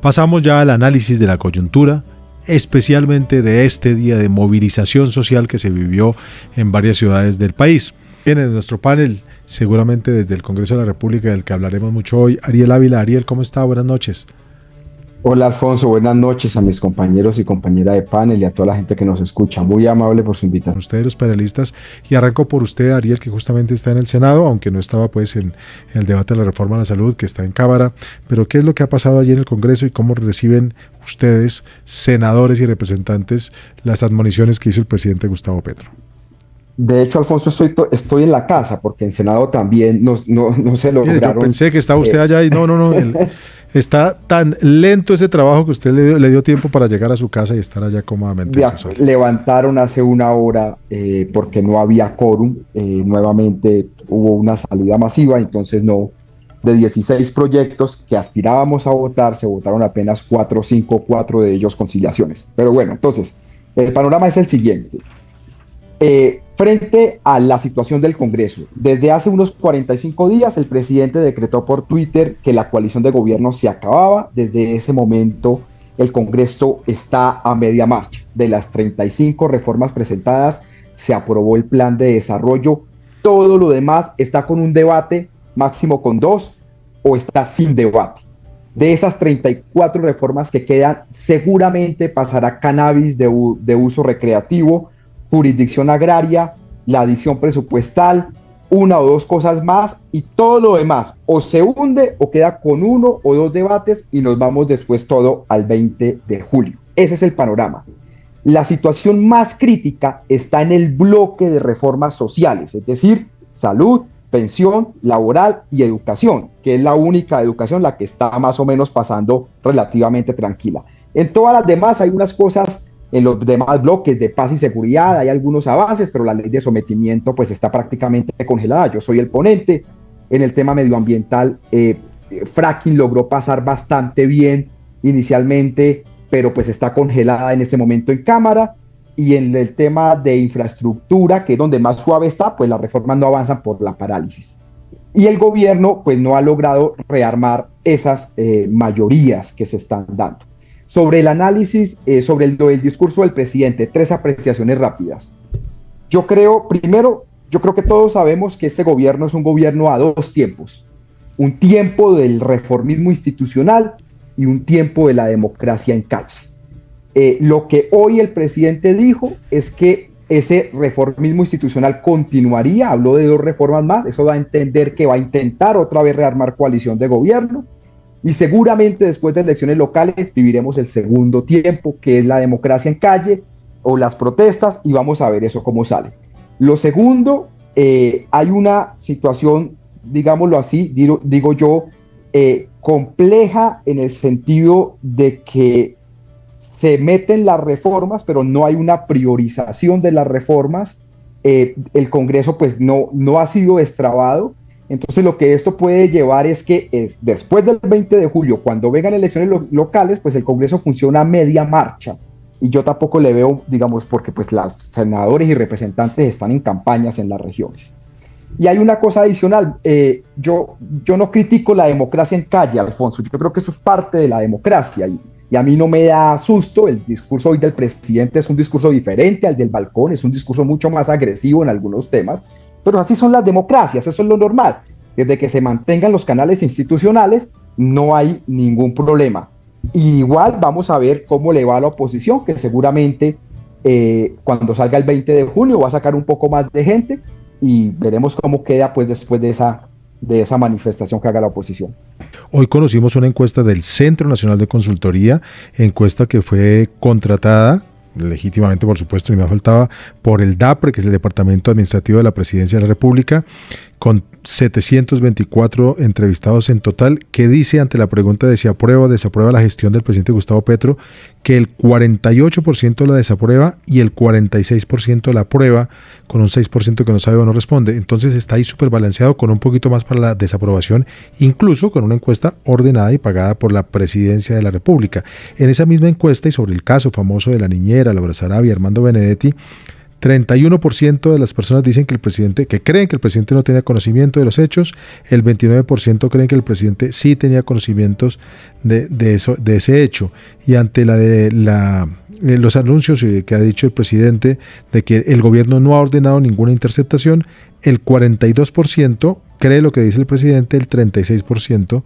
Pasamos ya al análisis de la coyuntura, especialmente de este día de movilización social que se vivió en varias ciudades del país. En nuestro panel, seguramente desde el Congreso de la República, del que hablaremos mucho hoy, Ariel Ávila. Ariel, ¿cómo está? Buenas noches. Hola Alfonso, buenas noches a mis compañeros y compañeras de panel y a toda la gente que nos escucha. Muy amable por su invitación. Ustedes los panelistas, y arranco por usted, Ariel, que justamente está en el Senado, aunque no estaba pues en el debate de la reforma a la salud, que está en Cámara. Pero ¿qué es lo que ha pasado allí en el Congreso y cómo reciben ustedes, senadores y representantes, las admoniciones que hizo el presidente Gustavo Petro? De hecho, Alfonso, estoy en la casa porque en Senado también no se lograron. Mire, yo pensé que estaba usted allá y no. Está tan lento ese trabajo que usted le dio tiempo para llegar a su casa y estar allá cómodamente. Levantaron hace una hora porque no había quórum. Nuevamente hubo una salida masiva, entonces no. De 16 proyectos que aspirábamos a votar, se votaron apenas 4 o 5, 4 de ellos conciliaciones. Pero bueno, entonces, el panorama es el siguiente. Frente a la situación del Congreso, desde hace unos 45 días el presidente decretó por Twitter que la coalición de gobierno se acababa. Desde ese momento el Congreso está a media marcha. De las 35 reformas presentadas se aprobó el plan de desarrollo. Todo lo demás está con un debate, máximo con 2, o está sin debate. De esas 34 reformas que quedan, seguramente pasará cannabis de uso recreativo, jurisdicción agraria, la adición presupuestal, una o dos cosas más, y todo lo demás o se hunde o queda con 1 o 2 debates y nos vamos después todo al 20 de julio. Ese es el panorama. La situación más crítica está en el bloque de reformas sociales, es decir, salud, pensión, laboral y educación, que es la única educación la que está más o menos pasando relativamente tranquila. En todas las demás hay unas cosas. En los demás bloques de paz y seguridad hay algunos avances, pero la ley de sometimiento pues está prácticamente congelada. Yo soy el ponente. En el tema medioambiental, fracking logró pasar bastante bien inicialmente, pero pues está congelada en este momento en Cámara. Y en el tema de infraestructura, que es donde más suave está, pues las reformas no avanzan por la parálisis. Y el gobierno pues no ha logrado rearmar esas mayorías que se están dando. Sobre el análisis, sobre el discurso del presidente, 3 apreciaciones rápidas. Yo creo que todos sabemos que este gobierno es un gobierno a 2 tiempos. Un tiempo del reformismo institucional y un tiempo de la democracia en calle. Lo que hoy el presidente dijo es que ese reformismo institucional continuaría, habló de 2 reformas más, eso da a entender que va a intentar otra vez rearmar coalición de gobierno. Y seguramente después de elecciones locales viviremos el segundo tiempo, que es la democracia en calle o las protestas, y vamos a ver eso cómo sale. Lo segundo, hay una situación, digámoslo así, digo yo, compleja en el sentido de que se meten las reformas, pero no hay una priorización de las reformas. El Congreso pues no ha sido destrabado. Entonces lo que esto puede llevar es que después del 20 de julio, cuando vengan elecciones locales, pues el Congreso funciona a media marcha. Y yo tampoco le veo, digamos, porque pues los senadores y representantes están en campañas en las regiones. Y hay una cosa adicional, yo no critico la democracia en calle, Alfonso, yo creo que eso es parte de la democracia y a mí no me da susto. El discurso hoy del presidente es un discurso diferente al del balcón, es un discurso mucho más agresivo en algunos temas. Pero así son las democracias, eso es lo normal. Desde que se mantengan los canales institucionales, no hay ningún problema. Y igual vamos a ver cómo le va a la oposición, que seguramente cuando salga el 20 de junio va a sacar un poco más de gente y veremos cómo queda pues después de esa manifestación que haga la oposición. Hoy conocimos una encuesta del Centro Nacional de Consultoría, encuesta que fue contratada legítimamente, por supuesto, y me faltaba, por el DAPRE, que es el Departamento Administrativo de la Presidencia de la República, con 724 entrevistados en total, que dice ante la pregunta de si aprueba o desaprueba la gestión del presidente Gustavo Petro, que el 48% la desaprueba y el 46% la aprueba, con un 6% que no sabe o no responde. Entonces está ahí súper balanceado, con un poquito más para la desaprobación, incluso con una encuesta ordenada y pagada por la Presidencia de la República. En esa misma encuesta, y sobre el caso famoso de la niñera, Laura Sarabia, Armando Benedetti, 31% de las personas dicen que creen que el presidente no tenía conocimiento de los hechos, el 29% creen que el presidente sí tenía conocimientos de ese hecho. Y ante los anuncios que ha dicho el presidente de que el gobierno no ha ordenado ninguna interceptación, el 42% cree lo que dice el presidente, el 36%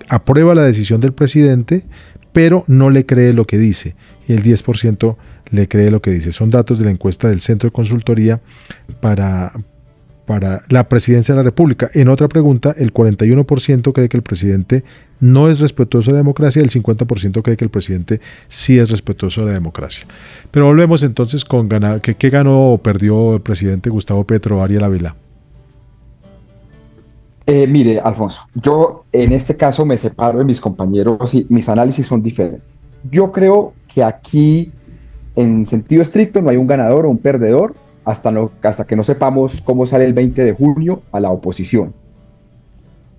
aprueba la decisión del presidente, pero no le cree lo que dice, y el 10% le cree lo que dice. Son datos de la encuesta del Centro de Consultoría para la presidencia de la República. En otra pregunta, el 41% cree que el presidente no es respetuoso de la democracia, el 50% cree que el presidente sí es respetuoso de la democracia. Pero volvemos entonces con ¿qué ganó o perdió el presidente Gustavo Petro, Ariel Ávila? Mire, Alfonso, yo en este caso me separo de mis compañeros y mis análisis son diferentes. Yo creo que aquí, en sentido estricto, no hay un ganador o un perdedor hasta que no sepamos cómo sale el 20 de junio a la oposición.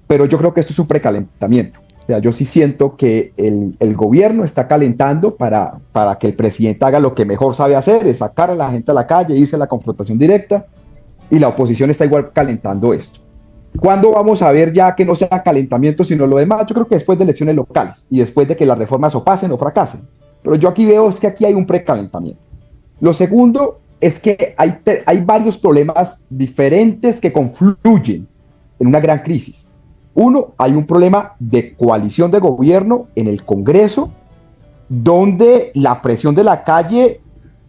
Pero yo creo que esto es un precalentamiento. O sea, yo sí siento que el gobierno está calentando para que el presidente haga lo que mejor sabe hacer, es sacar a la gente a la calle, irse a la confrontación directa, y la oposición está igual calentando esto. ¿Cuándo vamos a ver ya que no sea calentamiento sino lo demás? Yo creo que después de elecciones locales y después de que las reformas o pasen o fracasen. Pero yo aquí veo es que aquí hay un precalentamiento. Lo segundo es que hay varios problemas diferentes que confluyen en una gran crisis. Uno, hay un problema de coalición de gobierno en el Congreso, donde la presión de la calle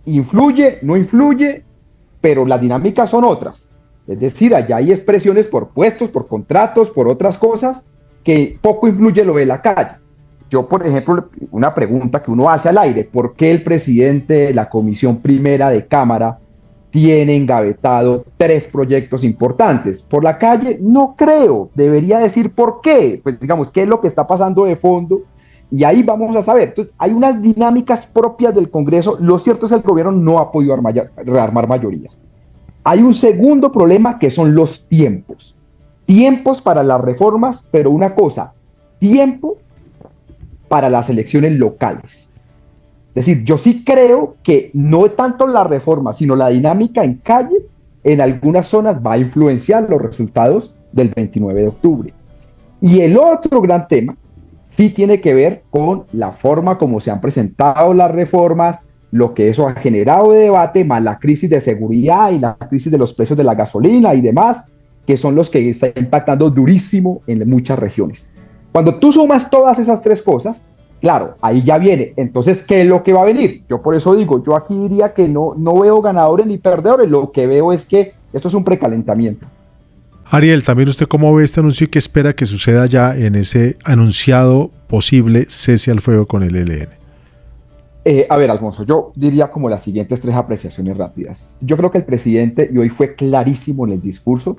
influye, no influye, pero las dinámicas son otras. Es decir, allá hay expresiones por puestos, por contratos, por otras cosas, que poco influye lo de la calle. Yo, por ejemplo, una pregunta que uno hace al aire: ¿por qué el presidente de la Comisión Primera de Cámara tiene engavetado 3 proyectos importantes? ¿Por la calle? No creo. Debería decir por qué. Pues digamos, ¿qué es lo que está pasando de fondo? Y ahí vamos a saber. Entonces, hay unas dinámicas propias del Congreso. Lo cierto es que el gobierno no ha podido rearmar mayorías. Hay un segundo problema que son los tiempos. Tiempos para las reformas, pero una cosa, tiempo para las elecciones locales. Es decir, yo sí creo que no tanto la reforma, sino la dinámica en calle, en algunas zonas va a influenciar los resultados del 29 de octubre. Y el otro gran tema sí tiene que ver con la forma como se han presentado las reformas, lo que eso ha generado de debate, más la crisis de seguridad y la crisis de los precios de la gasolina y demás, que son los que están impactando durísimo en muchas regiones. Cuando tú sumas todas esas 3 cosas, claro, ahí ya viene. Entonces, ¿qué es lo que va a venir? Yo por eso digo, yo aquí diría que no veo ganadores ni perdedores, lo que veo es que esto es un precalentamiento. Ariel, también usted cómo ve este anuncio y qué espera que suceda ya en ese anunciado posible cese al fuego con el ELN. A ver, Alfonso, yo diría como las siguientes 3 apreciaciones rápidas. Yo creo que el presidente, y hoy fue clarísimo en el discurso,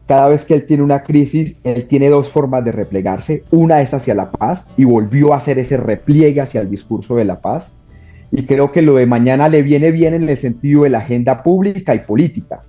cada vez que él tiene una crisis, él tiene 2 formas de replegarse. Una es hacia la paz, y volvió a hacer ese repliegue hacia el discurso de la paz. Y creo que lo de mañana le viene bien en el sentido de la agenda pública y política.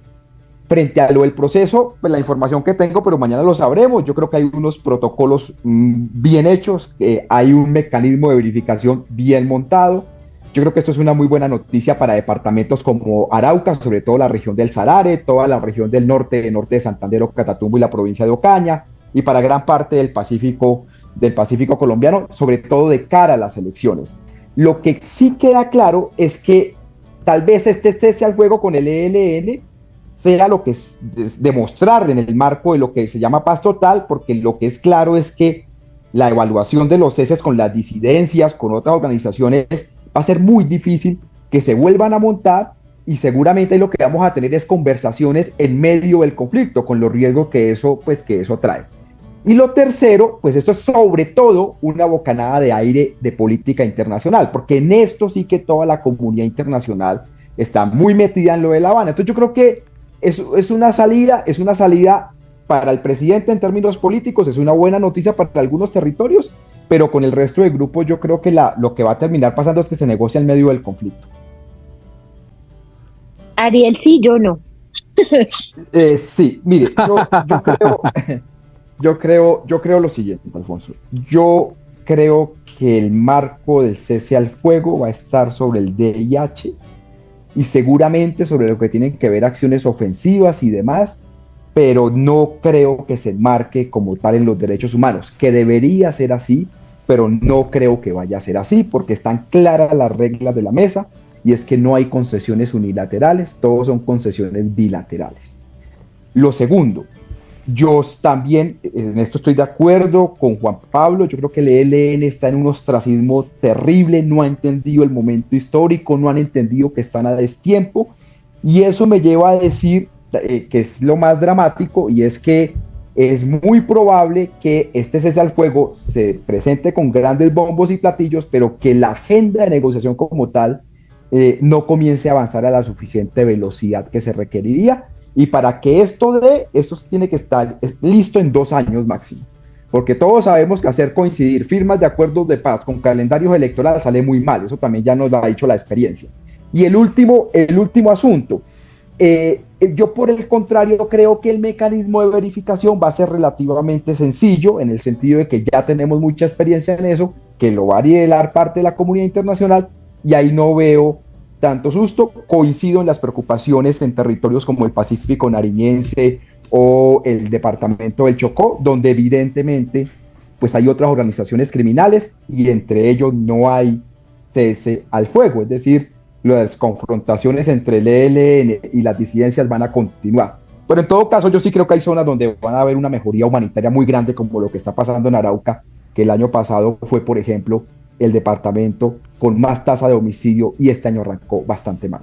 Frente a lo del proceso, pues la información que tengo, pero mañana lo sabremos. Yo creo que hay unos protocolos bien hechos, hay un mecanismo de verificación bien montado. Yo creo que esto es una muy buena noticia para departamentos como Arauca, sobre todo la región del Sarare, toda la región del norte de Santander, Catatumbo y la provincia de Ocaña, y para gran parte del Pacífico colombiano, sobre todo de cara a las elecciones. Lo que sí queda claro es que tal vez este cese al fuego con el ELN sea lo que es demostrar en el marco de lo que se llama paz total, porque lo que es claro es que la evaluación de los ceses con las disidencias, con otras organizaciones, va a ser muy difícil que se vuelvan a montar, y seguramente lo que vamos a tener es conversaciones en medio del conflicto, con los riesgos que eso trae. Y lo tercero, pues esto es sobre todo una bocanada de aire de política internacional, porque en esto sí que toda la comunidad internacional está muy metida en lo de La Habana. Entonces yo creo que es una salida para el presidente en términos políticos, es una buena noticia para algunos territorios, pero con el resto del grupo yo creo que lo que va a terminar pasando es que se negocia en medio del conflicto. Ariel, sí, yo no. Sí, mire, yo creo lo siguiente, Alfonso. Yo creo que el marco del cese al fuego va a estar sobre el DIH, y seguramente sobre lo que tienen que ver acciones ofensivas y demás, pero no creo que se enmarque como tal en los derechos humanos, que debería ser así, pero no creo que vaya a ser así, porque están claras las reglas de la mesa, y es que no hay concesiones unilaterales, todos son concesiones bilaterales. Lo segundo, yo también en esto estoy de acuerdo con Juan Pablo, yo creo que el ELN está en un ostracismo terrible, no ha entendido el momento histórico, no han entendido que están a destiempo, y eso me lleva a decir que es lo más dramático, y es que es muy probable que este cese al fuego se presente con grandes bombos y platillos, pero que la agenda de negociación como tal no comience a avanzar a la suficiente velocidad que se requeriría. Y para que esto tiene que estar listo en 2 años máximo. Porque todos sabemos que hacer coincidir firmas de acuerdos de paz con calendarios electorales sale muy mal. Eso también ya nos lo ha dicho la experiencia. Y el último asunto. Yo por el contrario creo que el mecanismo de verificación va a ser relativamente sencillo, en el sentido de que ya tenemos mucha experiencia en eso, que lo va a liderar parte de la comunidad internacional, y ahí no veo tanto susto. Coincido en las preocupaciones en territorios como el Pacífico Nariñense o el departamento del Chocó, donde evidentemente pues hay otras organizaciones criminales y entre ellos no hay cese al fuego, es decir, las confrontaciones entre el ELN y las disidencias van a continuar. Pero en todo caso yo sí creo que hay zonas donde van a haber una mejoría humanitaria muy grande, como lo que está pasando en Arauca, que el año pasado fue, por ejemplo, el departamento con más tasa de homicidio y este año arrancó bastante mal.